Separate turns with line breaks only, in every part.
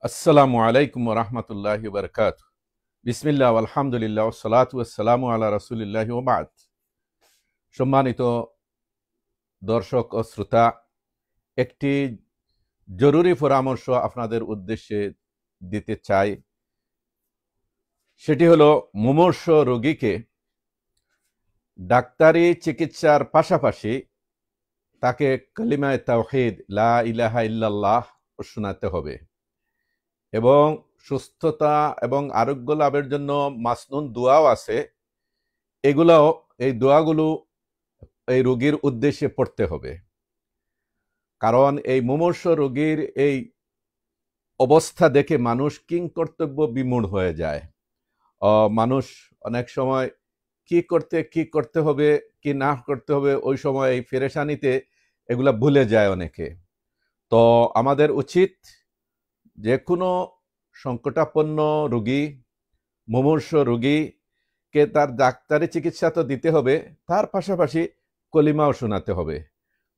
আসসালামু আলাইকুম রহমতুল্লাহ বরকাত। বিসমিল্লাহ আলহামদুলিল্লাহ সালাতু আসসালামু আলা রাসূলিল্লাহি ওয়া বাদ। সম্মানিত দর্শক ও শ্রোতা, একটি জরুরি পরামর্শ আপনাদের উদ্দেশ্যে দিতে চাই। সেটি হলো, মুমূর্ষ রোগীকে ডাক্তারি চিকিৎসার পাশাপাশি তাকে কালিমায়ে তাওহীদ লা ইলাহা ইল্লাল্লাহ শোনাতে হবে এবং সুস্থতা এবং আরোগ্য লাভের জন্য মাসনুন দোয়াও আছে। এই দোয়াগুলো এই রোগীর উদ্দেশ্যে পড়তে হবে, কারণ এই মুমূর্ষ রোগীর এই অবস্থা দেখে মানুষ কিংকর্তব্য বিমূঢ় হয়ে যায়। মানুষ অনেক সময় কি করতে হবে কি না করতে হবে ওই সময় এই পেরেশানিতে এগুলা ভুলে যায় অনেকে। তো আমাদের উচিত যে কোনো সংকটাপন্ন রোগী, মুমূর্ষ রোগীকে তার ডাক্তারি চিকিৎসা তো দিতে হবে, তার পাশাপাশি কলিমাও শোনাতে হবে।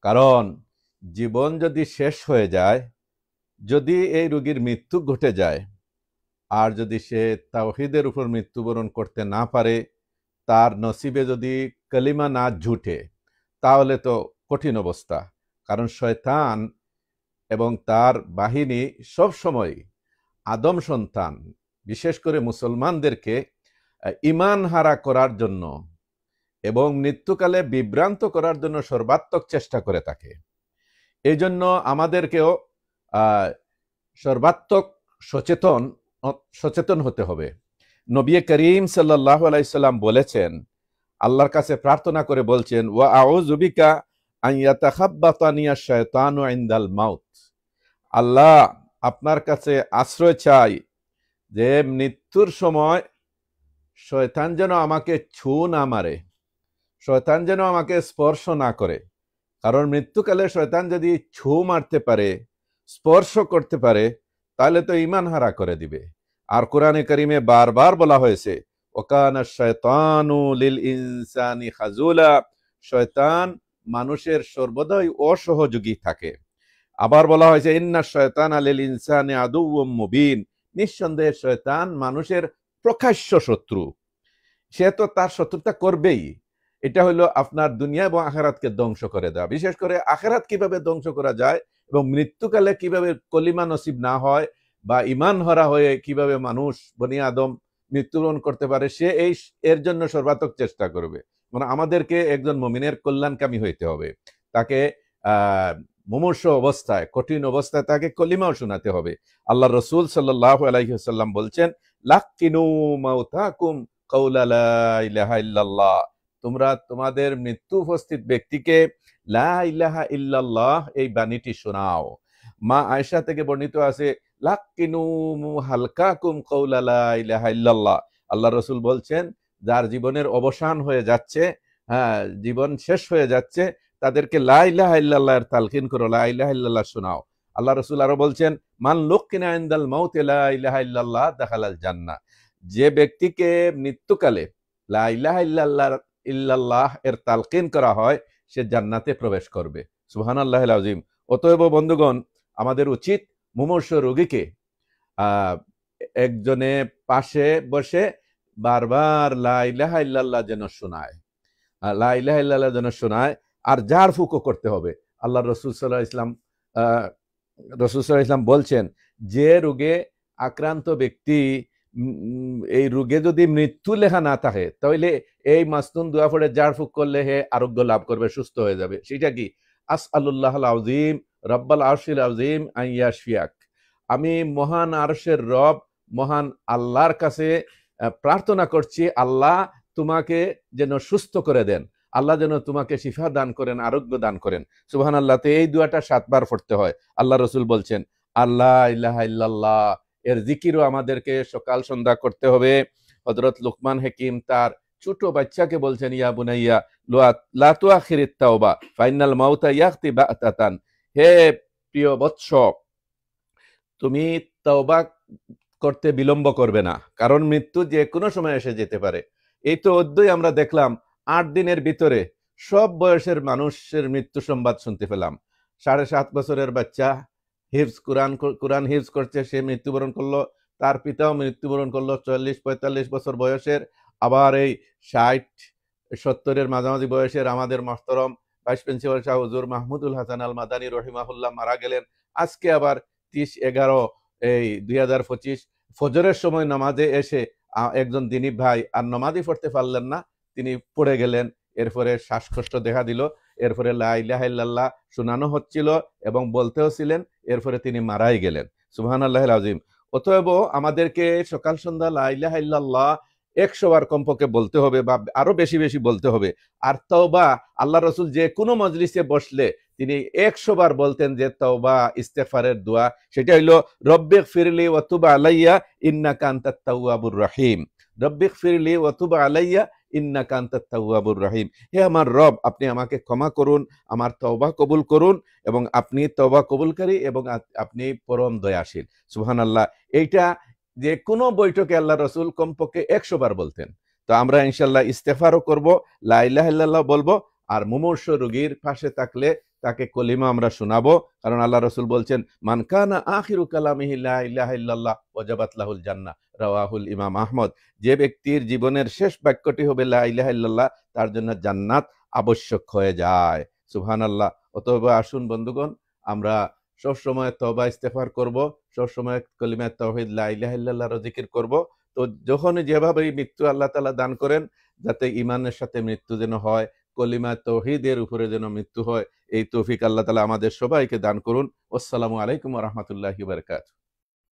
কারণ জীবন যদি শেষ হয়ে যায়, যদি এই রোগীর মৃত্যু ঘটে যায়, আর যদি সে তাওহীদের উপর মৃত্যুবরণ করতে না পারে, তার নসিবে যদি কালিমা না জুটে, তাহলে তো কঠিন অবস্থা। কারণ শয়তান এবং তার বাহিনী সব সময় আদম সন্তান, বিশেষ করে মুসলমানদেরকে ঈমান হারা করার জন্য এবং মৃত্যুকালে বিভ্রান্ত করার জন্য সর্বাত্মক চেষ্টা করে থাকে। এই জন্য আমাদেরকেও সর্বাত্মক সচেতন হতে হবে। নবী করিম সাল্লাল্লাহু আলাইহি সাল্লাম বলেছেন, আল্লাহর কাছে প্রার্থনা করে বলছেন, ওয়া আউযু বিকা আন ইয়াতাখাব্বাতানি আশ-শায়তানু ইনদাল মাউত। আল্লাহ, আপনার কাছে আশ্রয় চাই যে মৃত্যুর সময় শয়তান যেন আমাকে ছু না মারে, শয়তান যেন আমাকে স্পর্শ না করে। কারণ মৃত্যুকালে শয়তান যদি ছু মারতে পারে, স্পর্শ করতে পারে, তাহলে তো ঈমান হারা করে দিবে। আর কোরআনে কারিমে বারবার বলা হয়েছে, ওয়াকানা শায়তানু লিল ইনসানি খাজুলা, শয়তান মানুষের সর্বদাই অসহযোগী থাকে। আবার বলা হয়েছে, ইন্না শায়তানা লিল ইনসানি আদুউম মুবিন, নিঃসন্দেহে শয়তান মানুষের প্রকাশ্য শত্রু। সে তো তার শত্রুতা করবেই। এটা হলো আপনার দুনিয়া এবং আখিরাতকে ধ্বংস করে দেওয়া। বিশেষ করে আখিরাত কিভাবে ধ্বংস করা যায় এবং মৃত্যুকালে কিভাবে কলিমা নসিব না হয় বা ঈমান হারা হয়ে কিভাবে মানুষ বনি আদম মৃত্যুবরণ করতে পারে, সে এর জন্য সর্বাত্মক চেষ্টা করবে। মানে আমাদেরকে একজন মুমিনের কল্যাণকামী হইতে হবে। তাকে মুমূর্ষ অবস্থায়, কঠিন অবস্থায় তাকে কলিমাও শোনাতে হবে। আল্লাহ রসুল সাল্লাল্লাহু আলাইহি ওয়াসাল্লাম বলছেন, লাক্কিনু মাউতাকুম কাউলা লা ইলাহা ইল্লাল্লাহ, তোমরা তোমাদের মৃত্যু উপস্থিত ব্যক্তিকে লা ইলাহা ইল্লাল্লাহ এই বাণীটি শোনাও। মা আয়েশা থেকে বর্ণিত আছে, লাক্কিনু হালকাকুম কাউলা লা ইলাহা ইল্লাল্লাহ। আল্লাহ রসুল বলছেন, যার জীবনের অবসান হয়ে যাচ্ছে, জীবন শেষ হয়ে যাচ্ছে, তাদেরকে লা ইলাহা ইল্লাল্লাহ এর তালকিন করো, লা ইলাহা ইল্লাল্লাহ শোনাও। আল্লাহ রসুল আরো বলছেন, মান লুক্কিনা ইনদাল মাউতি লা ইলাহা ইল্লাল্লাহ দাখালাল জান্নাহ, যে ব্যক্তিকে মৃত্যুকালে লা ইলাহা ইল্লাল্লাহ এর তালকিন করা হয়, সে জান্নাতে প্রবেশ করবে। সুবহানাল্লাহিল আযীম। অতএব বন্ধুগণ, আমাদের উচিত মুমূর্ষ রোগীকে একজনে পাশে বসে বারবার লা ইলাহা ইল্লাল্লাহ যেন শোনায়, লা ইলাহা ইল্লাল্লাহ যেন শোনায়, আর ঝাড় ফুঁকো করতে হবে। আল্লাহ রসুল সাল্লাল্লাহু আলাইহি ইসলাম বলছেন, যে রোগে আক্রান্ত ব্যক্তি, এই রোগে যদি মৃত্যু লেখা না থাকে, তাহলে এই মাসনুন দোয়া পড়ে ঝাড় ফুঁক করলে হে আরোগ্য লাভ করবে, সুস্থ হয়ে যাবে। সেটা কি? আসআলুল্লাহুল আযীম রব্বাল আরশিল আযীম আন ইয়াশফিয়াক, আমি মহান আরশের রব, মহান আল্লাহর কাছে প্রার্থনা করছি, আল্লাহ তোমাকে যেন সুস্থ করে দেন, আল্লাহ যেন তোমাকে শিফা দান করেন, আরোগ্য দান করেন। সুবহানাল্লাহ। তো এই দোয়াটা 7 বার পড়তে হয়। আল্লাহ রসুল বলছেন, আল্লাহ ইলাহা ইল্লাল্লাহ এর জিকিরও আমাদেরকে সকাল সন্ধ্যা করতে হবে। হযরত লুকমান হাকিম তার ছোট বাচ্চাকে বলছেন, ইয়া বুনাইয়া লা তুআখিরিত তাওবা ফাইনাল মাউতা ইয়াতি বাতাতান, হে প্রিয় বৎস, তুমি তওবা করতে বিলম্ব করবে না, কারণ মৃত্যু যে কোনো সময় এসে যেতে পারে। এই তো অদ্যই আমরা দেখলাম, 8 দিনের ভিতরে সব বয়সের মানুষের মৃত্যু সংবাদ শুনতে পেলাম। 7.5 বছরের বাচ্চা হিফজ কোরআন হিফজ করছে, সে মৃত্যুবরণ করলো, তার পিতাও মৃত্যুবরণ করলো 40-45 বছর বয়সের। আবার এই 60-70-এর মাঝামাঝি বয়সের আমাদের মহতরম ভাইস প্রিন্সিপাল শাহ হুজুর মাহমুদুল হাসান আল মাদানী রহিমাহুল্লাহ মারা গেলেন। আজকে আবার 30/11 এই 2025 ফজরের সময় নামাজে এসে একজন দিনী ভাই আর নামাজই পড়তে পারলেন না, তিনি পড়ে গেলেন। এরপরে শ্বাসকষ্ট দেখা দিল, এরপরে লা ইলাহা ইল্লাল্লাহ শোনানো হচ্ছিল এবং বলতেও ছিলেন, এরপরে তিনি মারাই গেলেন। সুবহানাল্লাহিল আযীম। অতএব আমাদেরকে সকাল সন্ধ্যা লা ইলাহা ইল্লাল্লাহ 100 বার কমপক্ষে বলতে হবে বা আরো বেশি বেশি বলতে হবে। আর তওবা, আল্লাহ রসুল যে কোনো মজলিসে বসলে তিনি 100 বার বলতেন যে তওবা ইস্তেগফারের দোয়া, সেটা হইল রব্বিগফিরলি ওয়া তুব আলাইয়া ইন্নাকা আনতাত তাওয়াবুর রহিম। রব্বিগফিরলি ওয়া তুব আলাইয়া ইন্নাকা আনতাত তাওয়াবুর রহিম। হে আমার রব, আপনি আমাকে ক্ষমা করুন, আমার তওবা কবুল করুন, এবং আপনি তওবা কবুলকারী এবং আপনি পরম দয়াশীল। সুবহানাল্লাহ। এইটা যে কোনো বৈঠকে আল্লাহ রসুল কমপক্ষে 100 বার বলতেন। তো আমরা ইনশাল্লাহ ইস্তেগফারও করব, লা ইলাহা ইল্লাল্লাহ বলবো, আর মুমূর্ষ রোগীর পাশে থাকলে তাকে কলিমা আমরা শোনাবো। কারণ আল্লাহ রসুল বলছেন, মান কানা আখিরু কালামিহি লা ইলাহা ইল্লাল্লাহ ওয়াজাবাত লাহুল জান্নাহ, রাওয়াহুল ইমাম আহমদ। যে ব্যক্তির জীবনের শেষ বাক্যটি হবে লা ইলাহা ইল্লাল্লাহ, তার জন্য জান্নাত আবশ্যক হয়ে যায়। সুবহানাল্লাহ। অতএব আসুন বন্ধুগণ, আমরা সবসময় তওবা ইস্তেগফার করব, সবসময় কলিমা তাওহীদ লা ইলাহা ইল্লাল্লাহর জিকির করব। তো যখনই যেভাবে মৃত্যু আল্লাহ তাআলা দান করেন, যাতে ঈমানের সাথে মৃত্যু যেন হয়, কলিমা তাওহীদের উপরে যেন মৃত্যু হয়, এই তৌফিক আল্লাহ তাআলা আমাদের সবাইকে দান করুন। আসসালামু আলাইকুম ওয়া রাহমাতুল্লাহি ওয়া বারাকাতুহু।